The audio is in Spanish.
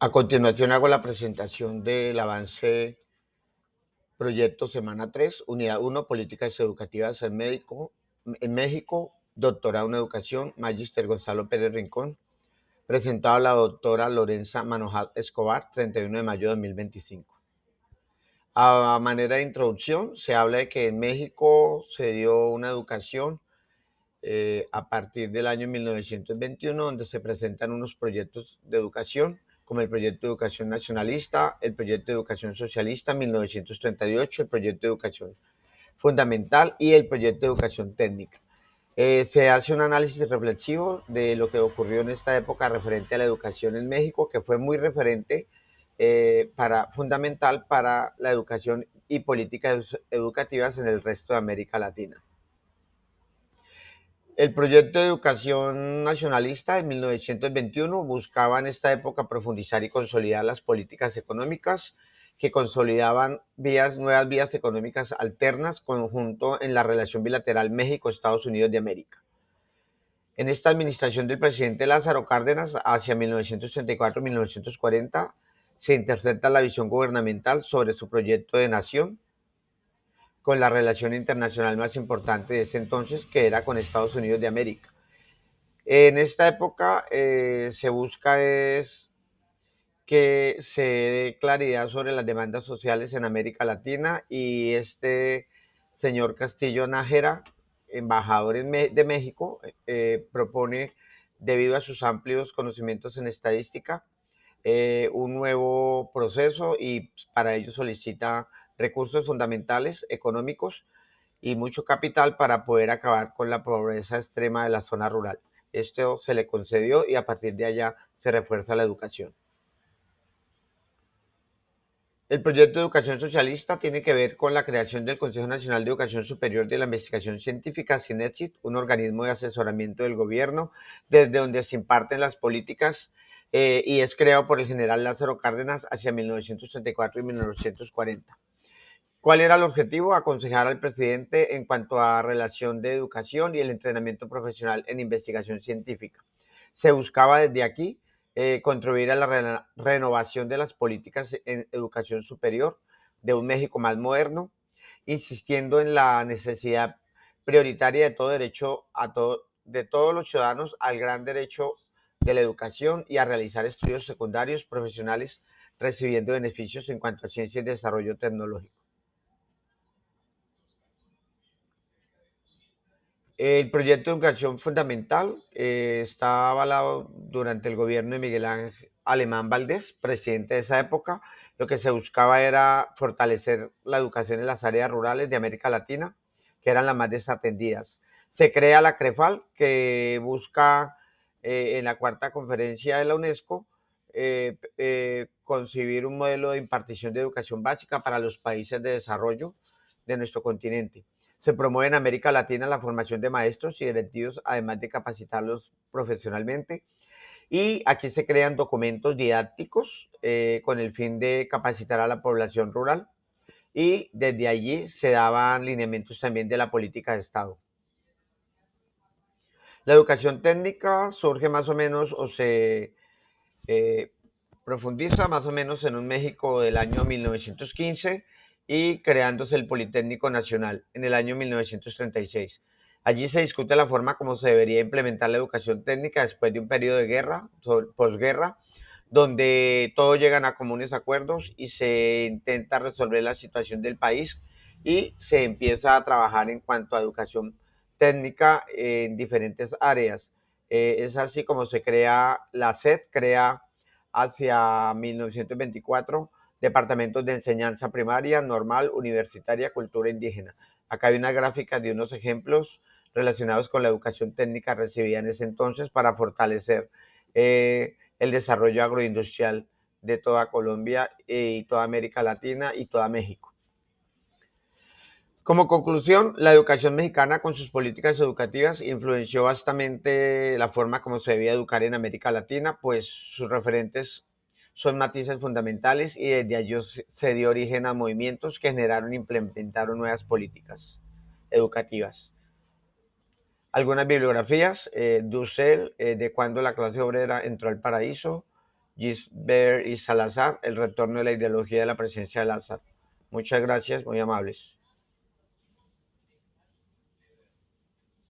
A continuación hago la presentación del avance proyecto semana 3, unidad 1, políticas educativas en México, doctorado en educación, Magíster Gonzalo Pérez Rincón, presentado a la doctora Lorenza Manojat Escobar, 31 de mayo de 2025. A manera de introducción, se habla de que en México se dio una educación a partir del año 1921, donde se presentan unos proyectos de educación, como el proyecto de educación nacionalista, el proyecto de educación socialista 1938, el proyecto de educación fundamental y el proyecto de educación técnica. Se hace un análisis reflexivo de lo que ocurrió en esta época referente a la educación en México, que fue muy referente, fundamental para la educación y políticas educativas en el resto de América Latina. El proyecto de educación nacionalista de 1921 buscaba en esta época profundizar y consolidar las políticas económicas que consolidaban nuevas vías económicas alternas conjunto en la relación bilateral México-Estados Unidos de América. En esta administración del presidente Lázaro Cárdenas, hacia 1934-1940, se intercepta la visión gubernamental sobre su proyecto de nación con la relación internacional más importante de ese entonces, que era con Estados Unidos de América. En esta época se busca es que se dé claridad sobre las demandas sociales en América Latina y este señor Castillo Nájera, embajador de México, propone, debido a sus amplios conocimientos en estadística, un nuevo proceso y para ello solicita recursos fundamentales económicos y mucho capital para poder acabar con la pobreza extrema de la zona rural. Esto se le concedió y a partir de allá se refuerza la educación. El proyecto de educación socialista tiene que ver con la creación del Consejo Nacional de Educación Superior de la Investigación Científica, CINESIT, un organismo de asesoramiento del gobierno desde donde se imparten las políticas y es creado por el general Lázaro Cárdenas hacia 1934 y 1940. ¿Cuál era el objetivo? Aconsejar al presidente en cuanto a relación de educación y el entrenamiento profesional en investigación científica. Se buscaba desde aquí contribuir a la renovación de las políticas en educación superior de un México más moderno, insistiendo en la necesidad prioritaria de todo derecho de todos los ciudadanos al gran derecho de la educación y a realizar estudios secundarios profesionales recibiendo beneficios en cuanto a ciencia y desarrollo tecnológico. El proyecto de educación fundamental está avalado durante el gobierno de Miguel Ángel Alemán Valdés, presidente de esa época. Lo que se buscaba era fortalecer la educación en las áreas rurales de América Latina, que eran las más desatendidas. Se crea la CREFAL, que busca en la cuarta conferencia de la UNESCO concebir un modelo de impartición de educación básica para los países de desarrollo de nuestro continente. Se promueve en América Latina la formación de maestros y directivos, además de capacitarlos profesionalmente. Y aquí se crean documentos didácticos con el fin de capacitar a la población rural. Y desde allí se daban lineamientos también de la política de Estado. La educación técnica surge más o menos o se eh, profundiza más o menos en un México del año 1915 y creándose el Politécnico Nacional en el año 1936. Allí se discute la forma como se debería implementar la educación técnica después de un periodo de guerra, posguerra, donde todos llegan a comunes acuerdos y se intenta resolver la situación del país y se empieza a trabajar en cuanto a educación técnica en diferentes áreas. Es así como se crea la SED, crea hacia 1924 departamentos de enseñanza primaria, normal, universitaria, cultura indígena. Acá hay una gráfica de unos ejemplos relacionados con la educación técnica recibida en ese entonces para fortalecer el desarrollo agroindustrial de toda Colombia y toda América Latina y toda México. Como conclusión, la educación mexicana con sus políticas educativas influenció bastante la forma como se debía educar en América Latina, pues sus referentes son matices fundamentales y desde allí se dio origen a movimientos que generaron e implementaron nuevas políticas educativas. Algunas bibliografías, Dussel, de cuando la clase obrera entró al paraíso, Gisbert y Salazar, El retorno de la ideología de la presencia de Lázaro. Muchas gracias, muy amables.